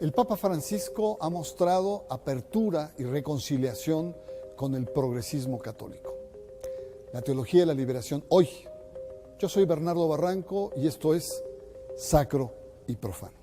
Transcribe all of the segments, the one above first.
El Papa Francisco ha mostrado apertura y reconciliación con el progresismo católico. La teología de la liberación hoy. Yo soy Bernardo Barranco y esto es Sacro y Profano.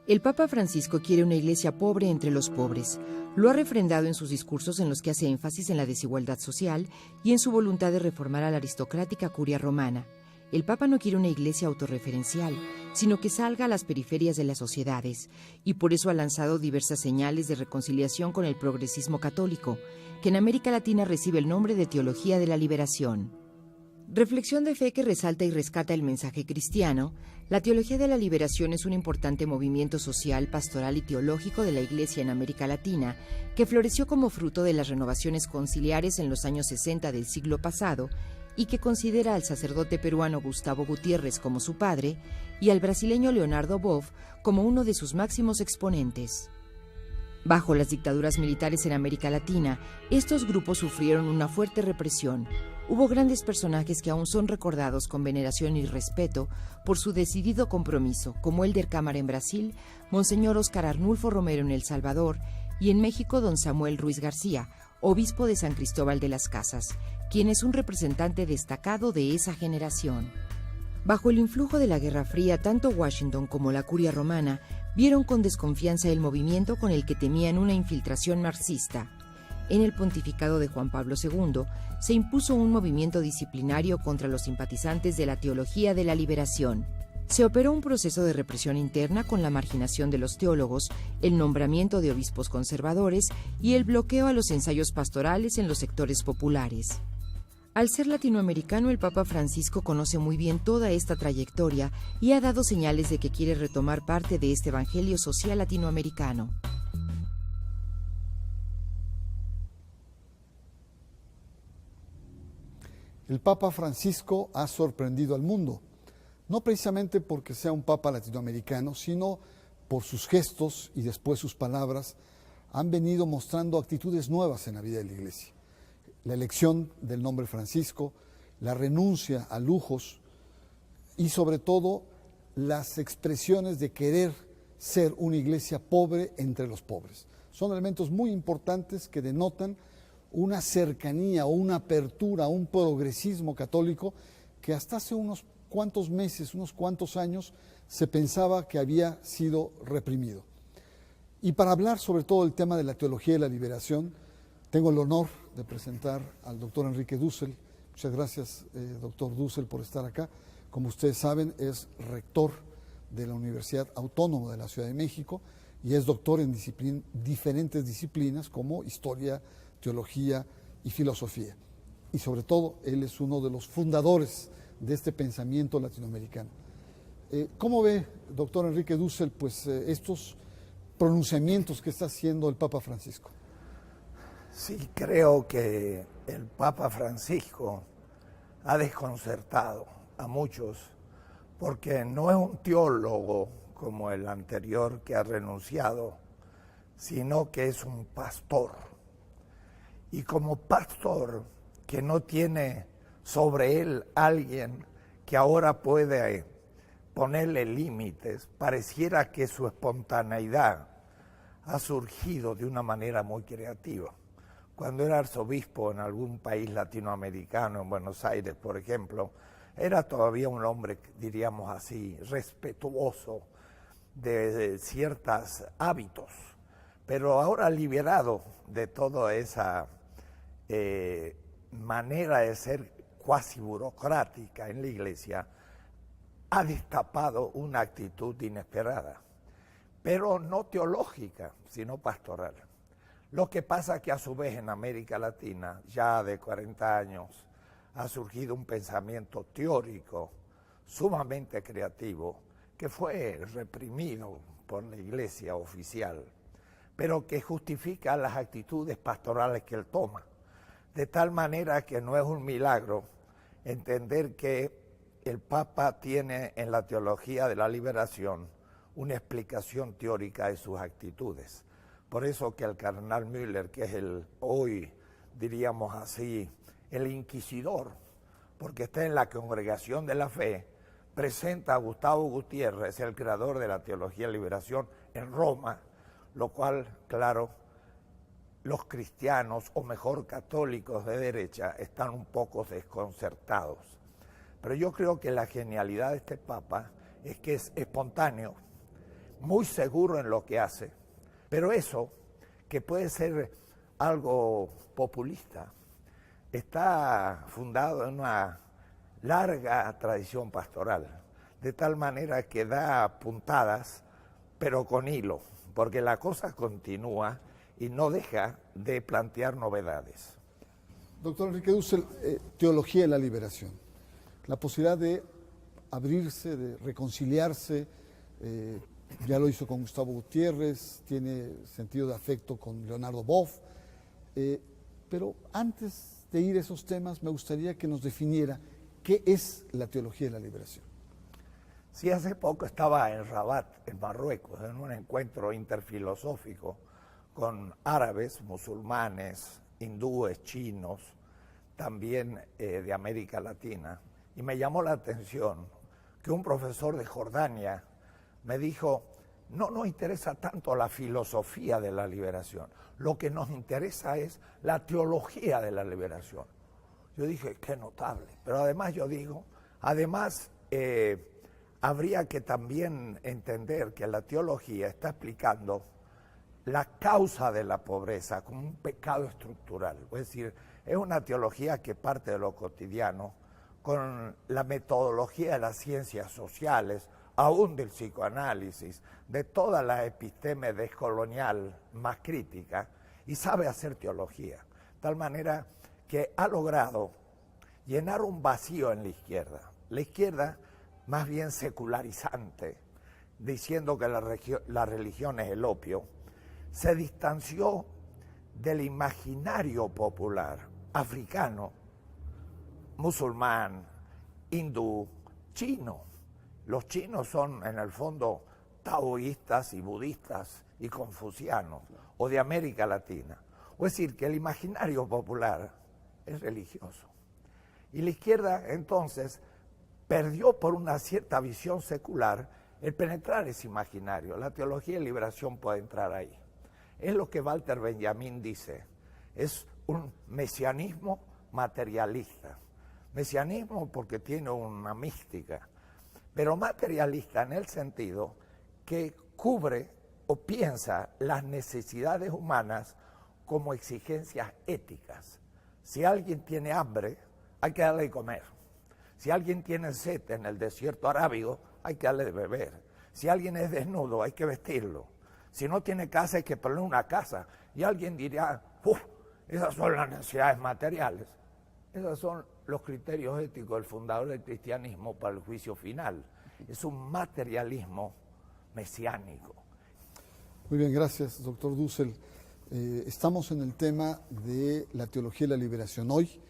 El Papa Francisco quiere una iglesia pobre entre los pobres. Lo ha refrendado en sus discursos en los que hace énfasis en la desigualdad social y en su voluntad de reformar a la aristocrática curia romana. El Papa no quiere una iglesia autorreferencial, sino que salga a las periferias de las sociedades, y por eso ha lanzado diversas señales de reconciliación con el progresismo católico, que en América Latina recibe el nombre de Teología de la Liberación. Reflexión de fe que resalta y rescata el mensaje cristiano. La Teología de la Liberación es un importante movimiento social, pastoral y teológico de la Iglesia en América Latina, que floreció como fruto de las renovaciones conciliares en los años 60 del siglo pasado y que considera al sacerdote peruano Gustavo Gutiérrez como su padre y al brasileño Leonardo Boff como uno de sus máximos exponentes. Bajo las dictaduras militares en América Latina, estos grupos sufrieron una fuerte represión. Hubo grandes personajes que aún son recordados con veneración y respeto por su decidido compromiso, como Elder Cámara en Brasil, Monseñor Óscar Arnulfo Romero en El Salvador y en México don Samuel Ruiz García, obispo de San Cristóbal de las Casas, quien es un representante destacado de esa generación. Bajo el influjo de la Guerra Fría, tanto Washington como la Curia Romana vieron con desconfianza el movimiento con el que temían una infiltración marxista. En el pontificado de Juan Pablo II se impuso un movimiento disciplinario contra los simpatizantes de la Teología de la Liberación. Se operó un proceso de represión interna con la marginación de los teólogos, el nombramiento de obispos conservadores y el bloqueo a los ensayos pastorales en los sectores populares. Al ser latinoamericano, el Papa Francisco conoce muy bien toda esta trayectoria y ha dado señales de que quiere retomar parte de este evangelio social latinoamericano. El Papa Francisco ha sorprendido al mundo, no precisamente porque sea un Papa latinoamericano, sino por sus gestos y después sus palabras han venido mostrando actitudes nuevas en la vida de la Iglesia. La elección del nombre Francisco, la renuncia a lujos y sobre todo las expresiones de querer ser una iglesia pobre entre los pobres. Son elementos muy importantes que denotan una cercanía o una apertura a un progresismo católico que hasta hace unos cuantos meses, unos cuantos años, se pensaba que había sido reprimido. Y para hablar sobre todo del tema de la teología de la liberación, tengo el honor de presentar al doctor Enrique Dussel. Muchas gracias, doctor Dussel, por estar acá. Como ustedes saben, es rector de la Universidad Autónoma de la Ciudad de México y es doctor en diferentes disciplinas como historia, teología y filosofía. Y sobre todo, él es uno de los fundadores de este pensamiento latinoamericano. ¿Cómo ve, doctor Enrique Dussel, estos pronunciamientos que está haciendo el Papa Francisco? Sí, creo que el Papa Francisco ha desconcertado a muchos porque no es un teólogo como el anterior que ha renunciado, sino que es un pastor. Y como pastor que no tiene sobre él alguien que ahora puede ponerle límites, pareciera que su espontaneidad ha surgido de una manera muy creativa. Cuando era arzobispo en algún país latinoamericano, en Buenos Aires, por ejemplo, era todavía un hombre, diríamos así, respetuoso de ciertos hábitos, pero ahora liberado de toda esa manera de ser cuasi burocrática en la Iglesia, ha destapado una actitud inesperada, pero no teológica, sino pastoral. Lo que pasa que a su vez en América Latina, ya de 40 años, ha surgido un pensamiento teórico sumamente creativo que fue reprimido por la Iglesia oficial, pero que justifica las actitudes pastorales que él toma. De tal manera que no es un milagro entender que el Papa tiene en la teología de la liberación una explicación teórica de sus actitudes. Por eso que el cardenal Müller, que es hoy, diríamos así, el inquisidor porque está en la Congregación de la Fe, presenta a Gustavo Gutiérrez, el creador de la Teología de Liberación, en Roma, lo cual, claro, los cristianos, o mejor católicos de derecha, están un poco desconcertados. Pero yo creo que la genialidad de este Papa es que es espontáneo, muy seguro en lo que hace, pero eso, que puede ser algo populista, está fundado en una larga tradición pastoral, de tal manera que da puntadas, pero con hilo, porque la cosa continúa y no deja de plantear novedades. Doctor Enrique Dussel, teología de la liberación, la posibilidad de abrirse, de reconciliarse, ya lo hizo con Gustavo Gutiérrez, tiene sentido de afecto con Leonardo Boff, pero antes de ir a esos temas me gustaría que nos definiera qué es la teología de la liberación. Sí, hace poco estaba en Rabat, en Marruecos, en un encuentro interfilosófico con árabes, musulmanes, hindúes, chinos, también de América Latina, y me llamó la atención que un profesor de Jordania me dijo: no nos interesa tanto la filosofía de la liberación, lo que nos interesa es la teología de la liberación. Yo dije, qué notable, pero además yo digo, habría que también entender que la teología está explicando la causa de la pobreza como un pecado estructural, es decir, es una teología que parte de lo cotidiano con la metodología de las ciencias sociales, aún del psicoanálisis, de toda la episteme descolonial más crítica, y sabe hacer teología, de tal manera que ha logrado llenar un vacío en la izquierda más bien secularizante, diciendo que la religión es el opio, se distanció del imaginario popular africano, musulmán, hindú, chino. Los chinos son en el fondo taoístas y budistas y confucianos, o de América Latina. Es decir, que el imaginario popular es religioso. Y la izquierda entonces perdió por una cierta visión secular el penetrar ese imaginario. La teología de liberación puede entrar ahí. Es lo que Walter Benjamin dice, es un mesianismo materialista. Mesianismo porque tiene una mística, pero materialista en el sentido que cubre o piensa las necesidades humanas como exigencias éticas. Si alguien tiene hambre, hay que darle de comer. Si alguien tiene sed en el desierto arábigo, hay que darle de beber. Si alguien es desnudo, hay que vestirlo. Si no tiene casa, hay que ponerle una casa. Y alguien dirá, esas son las necesidades materiales. Esos son los criterios éticos del fundador del cristianismo para el juicio final. Es un materialismo mesiánico. Muy bien, gracias, doctor Dussel. Estamos en el tema de la teología de la liberación. Hoy,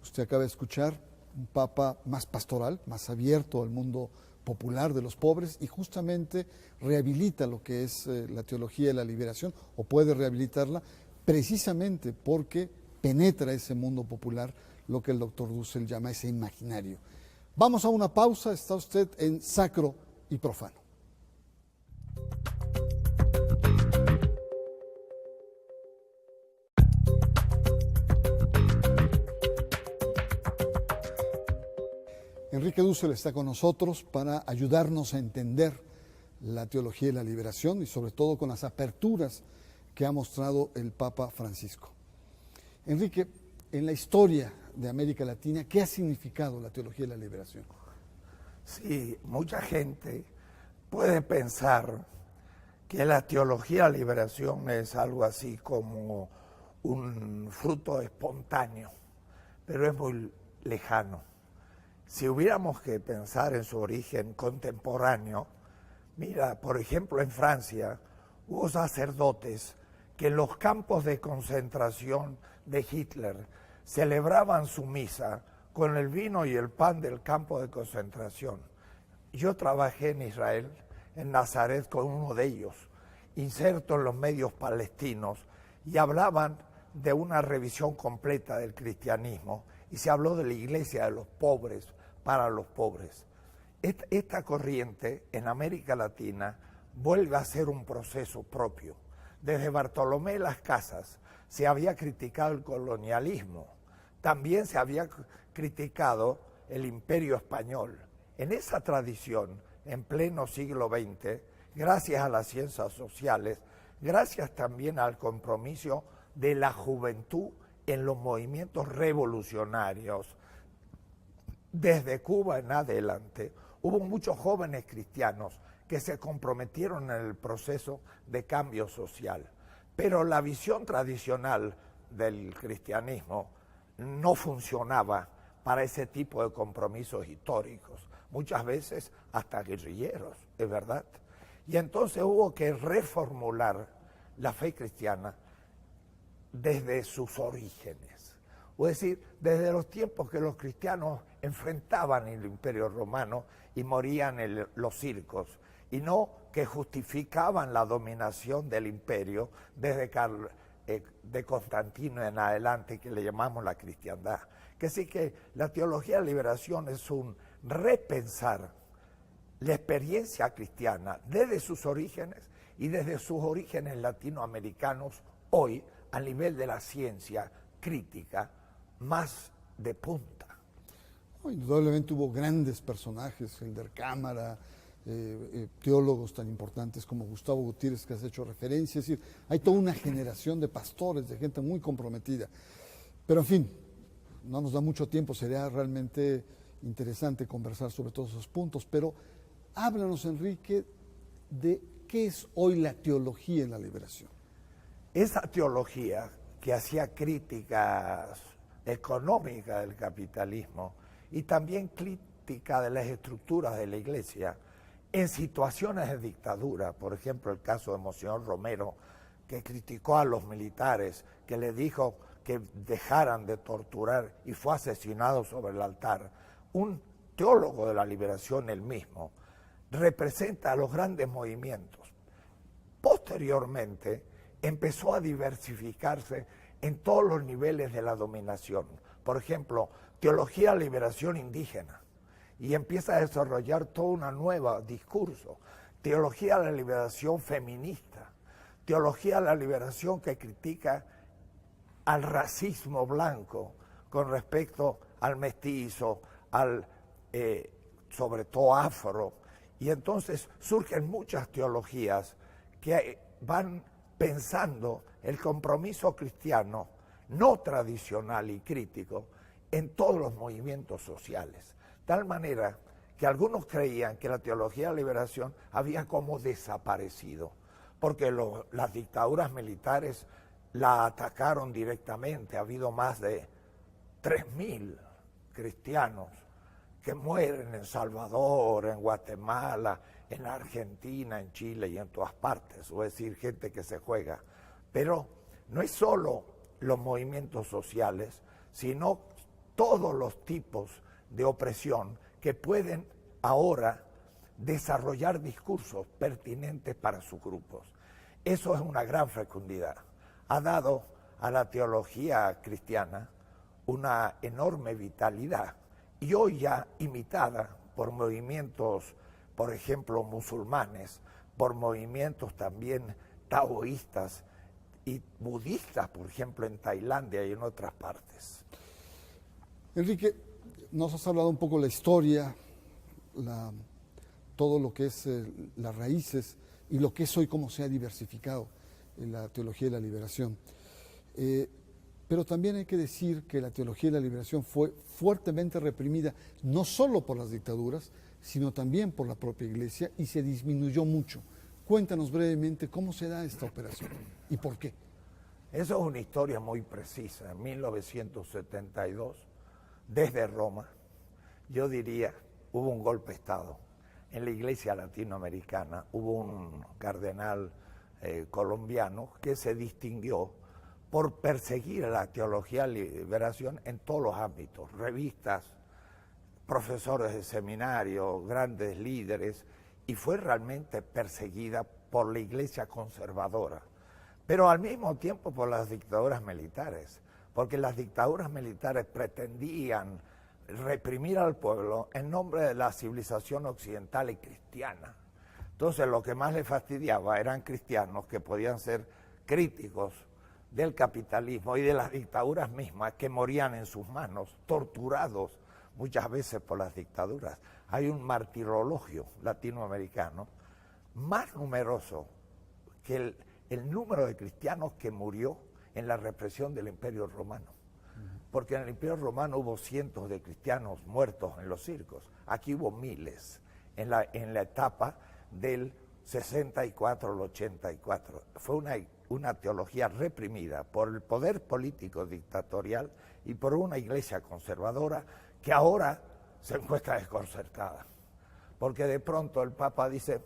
usted acaba de escuchar un papa más pastoral, más abierto al mundo popular de los pobres, y justamente rehabilita lo que es la teología de la liberación, o puede rehabilitarla, precisamente porque penetra ese mundo popular, lo que el doctor Dussel llama ese imaginario. Vamos a una pausa, está usted en Sacro y Profano. Enrique Dussel está con nosotros para ayudarnos a entender la teología de la liberación y sobre todo con las aperturas que ha mostrado el Papa Francisco. Enrique, en la historia de América Latina, ¿qué ha significado la teología de la liberación? Sí, mucha gente puede pensar que la teología de la liberación es algo así como un fruto espontáneo, pero es muy lejano. Si hubiéramos que pensar en su origen contemporáneo, mira, por ejemplo, en Francia hubo sacerdotes que en los campos de concentración de Hitler celebraban su misa con el vino y el pan del campo de concentración. Yo trabajé en Israel, en Nazaret, con uno de ellos, inserto en los medios palestinos, y hablaban de una revisión completa del cristianismo y se habló de la iglesia de los pobres para los pobres. Esta corriente en América Latina vuelve a ser un proceso propio. Desde Bartolomé de las Casas se había criticado el colonialismo, también se había criticado el imperio español. En esa tradición, en pleno siglo XX, gracias a las ciencias sociales, gracias también al compromiso de la juventud en los movimientos revolucionarios, desde Cuba en adelante, hubo muchos jóvenes cristianos que se comprometieron en el proceso de cambio social. Pero la visión tradicional del cristianismo no funcionaba para ese tipo de compromisos históricos, muchas veces hasta guerrilleros, es verdad. Y entonces hubo que reformular la fe cristiana desde sus orígenes, es decir, desde los tiempos que los cristianos enfrentaban el Imperio Romano y morían en los circos, y no que justificaban la dominación del imperio desde de Constantino en adelante, que le llamamos la cristiandad. Que sí que la teología de la liberación es un repensar la experiencia cristiana desde sus orígenes y desde sus orígenes latinoamericanos hoy a nivel de la ciencia crítica más de punta. Indudablemente hubo grandes personajes, Helder Cámara, teólogos tan importantes como Gustavo Gutiérrez, que has hecho referencia. Es decir, hay toda una generación de pastores, de gente muy comprometida. Pero en fin, no nos da mucho tiempo, sería realmente interesante conversar sobre todos esos puntos, pero háblanos, Enrique, de qué es hoy la teología en la liberación. Esa teología que hacía críticas económicas del capitalismo y también crítica de las estructuras de la iglesia en situaciones de dictadura, por ejemplo el caso de Monseñor Romero, que criticó a los militares, que le dijo que dejaran de torturar y fue asesinado sobre el altar. Un teólogo de la liberación, él mismo, representa a los grandes movimientos. Posteriormente empezó a diversificarse en todos los niveles de la dominación. Por ejemplo, teología de la liberación indígena, y empieza a desarrollar todo un nuevo discurso. Teología de la liberación feminista, teología de la liberación que critica al racismo blanco con respecto al mestizo, al sobre todo afro, y entonces surgen muchas teologías que van pensando el compromiso cristiano no tradicional y crítico en todos los movimientos sociales. Tal manera que algunos creían que la teología de la liberación había como desaparecido, porque las dictaduras militares la atacaron directamente. Ha habido más de 3.000 cristianos que mueren en El Salvador, en Guatemala, en Argentina, en Chile y en todas partes, es decir, gente que se juega. Pero no es solo los movimientos sociales, sino todos los tipos de opresión que pueden ahora desarrollar discursos pertinentes para sus grupos. Eso es una gran fecundidad. Ha dado a la teología cristiana una enorme vitalidad y hoy ya imitada por movimientos, por ejemplo, musulmanes, por movimientos también taoístas y budistas, por ejemplo, en Tailandia y en otras partes. Enrique, nos has hablado un poco de la historia, todo lo que es las raíces y lo que es hoy, cómo se ha diversificado en la teología de la liberación. Pero también hay que decir que la teología de la liberación fue fuertemente reprimida, no solo por las dictaduras, sino también por la propia Iglesia, y se disminuyó mucho. Cuéntanos brevemente cómo se da esta operación y por qué. Eso es una historia muy precisa. En 1972, desde Roma, yo diría, hubo un golpe de Estado. En la Iglesia latinoamericana hubo un cardenal colombiano que se distinguió por perseguir la teología de liberación en todos los ámbitos, revistas, profesores de seminario, grandes líderes, y fue realmente perseguida por la Iglesia conservadora, pero al mismo tiempo por las dictaduras militares, porque las dictaduras militares pretendían reprimir al pueblo en nombre de la civilización occidental y cristiana. Entonces lo que más les fastidiaba eran cristianos que podían ser críticos del capitalismo y de las dictaduras mismas, que morían en sus manos, torturados muchas veces por las dictaduras. Hay un martirologio latinoamericano más numeroso que el número de cristianos que murió en la represión del Imperio Romano. Porque en el Imperio Romano hubo cientos de cristianos muertos en los circos. Aquí hubo miles en la etapa del 64 al 84. Fue una teología reprimida por el poder político dictatorial y por una iglesia conservadora que ahora se encuentra desconcertada. Porque de pronto el Papa dice,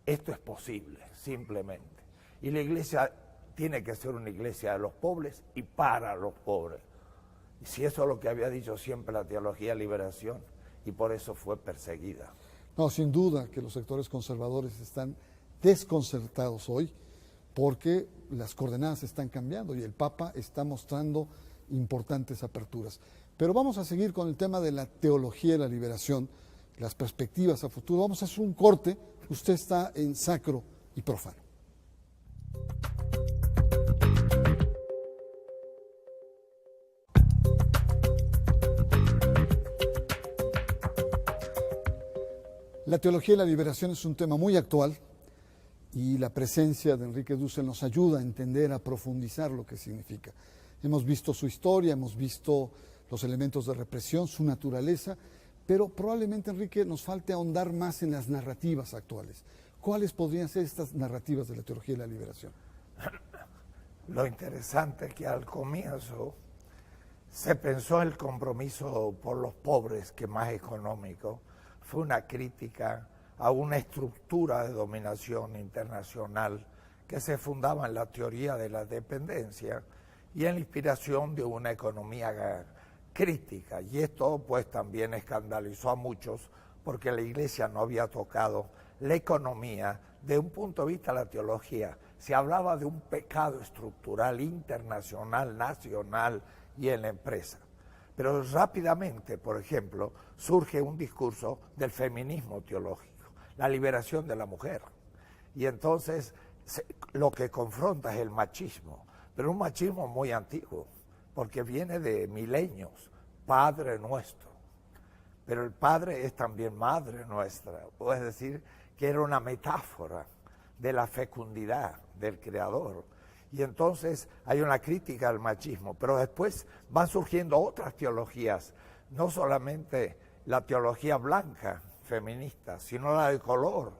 esto es posible, simplemente. Y la iglesia tiene que ser una iglesia de los pobres y para los pobres. Y si eso es lo que había dicho siempre la teología de liberación, y por eso fue perseguida. No, sin duda que los sectores conservadores están desconcertados hoy porque las coordenadas están cambiando y el Papa está mostrando importantes aperturas. Pero vamos a seguir con el tema de la teología de la liberación, las perspectivas a futuro. Vamos a hacer un corte. Usted está en Sacro y Profano. La teología de la liberación es un tema muy actual y la presencia de Enrique Dussel nos ayuda a entender, a profundizar lo que significa. Hemos visto su historia, hemos visto los elementos de represión, su naturaleza, pero probablemente, Enrique, nos falte ahondar más en las narrativas actuales. ¿Cuáles podrían ser estas narrativas de la teología de la liberación? Lo interesante es que al comienzo se pensó el compromiso por los pobres, que más económico. Fue una crítica a una estructura de dominación internacional que se fundaba en la teoría de la dependencia y en la inspiración de una economía crítica. Y esto pues también escandalizó a muchos porque la Iglesia no había tocado la economía de un punto de vista de la teología. Se hablaba de un pecado estructural internacional, nacional y en la empresa. Pero rápidamente, por ejemplo, surge un discurso del feminismo teológico, la liberación de la mujer. Y entonces lo que confronta es el machismo, pero un machismo muy antiguo, porque viene de milenios, Padre nuestro. Pero el Padre es también Madre nuestra, es decir, que era una metáfora de la fecundidad del Creador. Y entonces hay una crítica al machismo, pero después van surgiendo otras teologías, no solamente la teología blanca, feminista, sino la de color,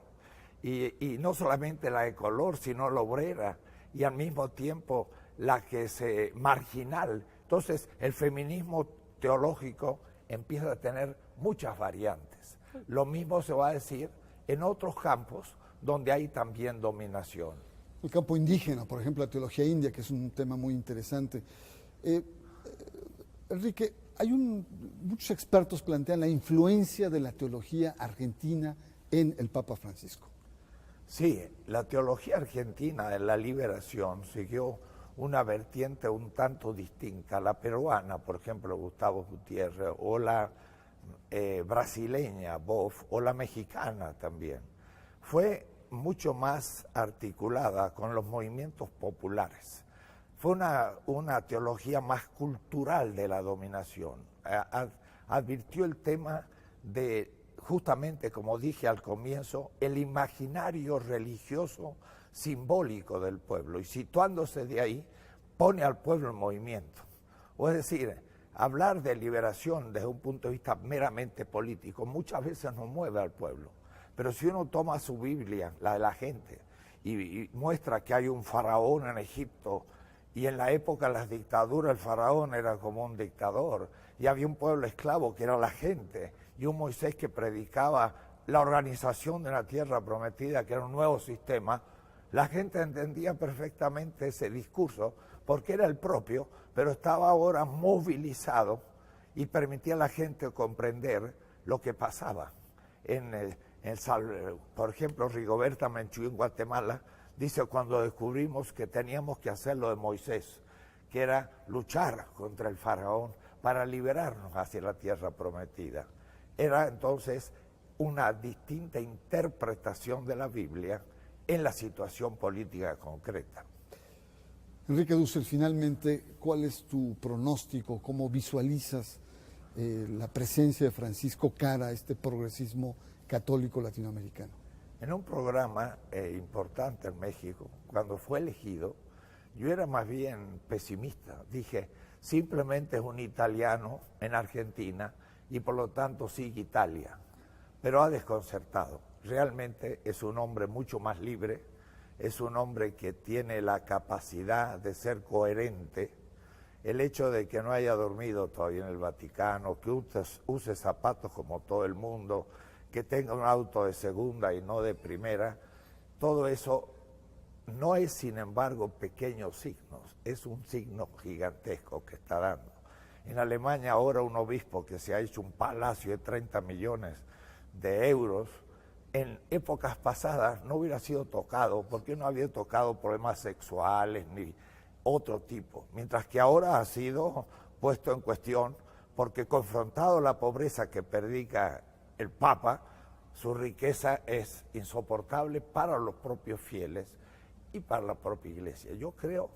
y no solamente la de color, sino la obrera, y al mismo tiempo la que es marginal. Entonces el feminismo teológico empieza a tener muchas variantes. Lo mismo se va a decir en otros campos donde hay también dominación. El campo indígena, por ejemplo, la teología india, que es un tema muy interesante. Enrique, muchos expertos plantean la influencia de la teología argentina en el Papa Francisco. Sí, la teología argentina de la liberación siguió una vertiente un tanto distinta, la peruana, por ejemplo, Gustavo Gutiérrez, o la brasileña, Boff, o la mexicana también. Fue mucho más articulada con los movimientos populares. Fue una teología más cultural de la dominación. Advirtió el tema de, justamente como dije al comienzo, el imaginario religioso simbólico del pueblo, y situándose de ahí, pone al pueblo en movimiento. O es decir, hablar de liberación desde un punto de vista meramente político muchas veces no mueve al pueblo. Pero si uno toma su Biblia, la de la gente, y muestra que hay un faraón en Egipto, y en la época de las dictaduras el faraón era como un dictador, y había un pueblo esclavo que era la gente, y un Moisés que predicaba la organización de la tierra prometida, que era un nuevo sistema, la gente entendía perfectamente ese discurso, porque era el propio, pero estaba ahora movilizado y permitía a la gente comprender lo que pasaba. Por ejemplo, Rigoberta Menchú en Guatemala dice, cuando descubrimos que teníamos que hacer lo de Moisés, que era luchar contra el faraón para liberarnos hacia la tierra prometida. Era entonces una distinta interpretación de la Biblia en la situación política concreta. Enrique Dussel, finalmente, ¿cuál es tu pronóstico? ¿Cómo visualizas la presencia de Francisco cara a este progresismo católico latinoamericano? En un programa importante en México, cuando fue elegido, yo era más bien pesimista. Dije, simplemente es un italiano en Argentina y por lo tanto sigue Italia. Pero ha desconcertado. Realmente es un hombre mucho más libre, es un hombre que tiene la capacidad de ser coherente. El hecho de que no haya dormido todavía en el Vaticano, que use zapatos como todo el mundo, que tenga un auto de segunda y no de primera, todo eso no es, sin embargo, pequeños signos, es un signo gigantesco que está dando. En Alemania ahora un obispo que se ha hecho un palacio de 30 millones de euros, en épocas pasadas no hubiera sido tocado, porque no había tocado problemas sexuales ni otro tipo, mientras que ahora ha sido puesto en cuestión porque confrontado la pobreza que predica el Papa, su riqueza es insoportable para los propios fieles y para la propia Iglesia. Yo creo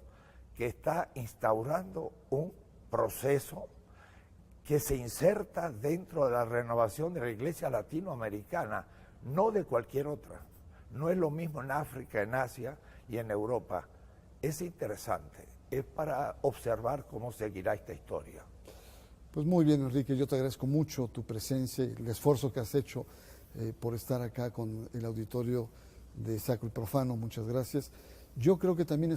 que está instaurando un proceso que se inserta dentro de la renovación de la Iglesia latinoamericana, no de cualquier otra. No es lo mismo en África, en Asia y en Europa. Es interesante, es para observar cómo seguirá esta historia. Pues muy bien, Enrique, yo te agradezco mucho tu presencia y el esfuerzo que has hecho por estar acá con el auditorio de Sacro y Profano. Muchas gracias. Yo creo que también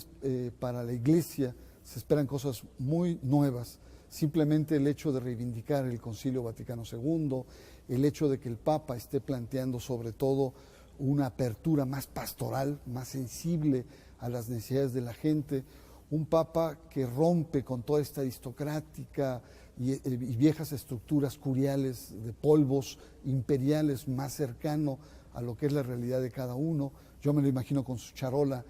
para la Iglesia se esperan cosas muy nuevas. Simplemente el hecho de reivindicar el Concilio Vaticano II, el hecho de que el Papa esté planteando sobre todo una apertura más pastoral, más sensible a las necesidades de la gente, un Papa que rompe con toda esta aristocrática y viejas estructuras curiales de polvos imperiales, más cercano a lo que es la realidad de cada uno. Yo me lo imagino con su charola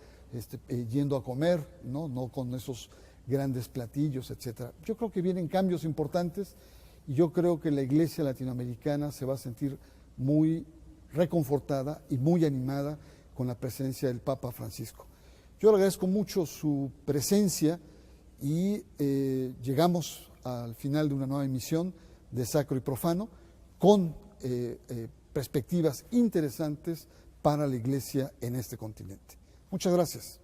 yendo a comer, no con esos grandes platillos, etcétera. Yo creo que vienen cambios importantes y yo creo que la Iglesia latinoamericana se va a sentir muy reconfortada y muy animada con la presencia del Papa Francisco. Yo le agradezco mucho su presencia y llegamos al final de una nueva emisión de Sacro y Profano con perspectivas interesantes para la Iglesia en este continente. Muchas gracias.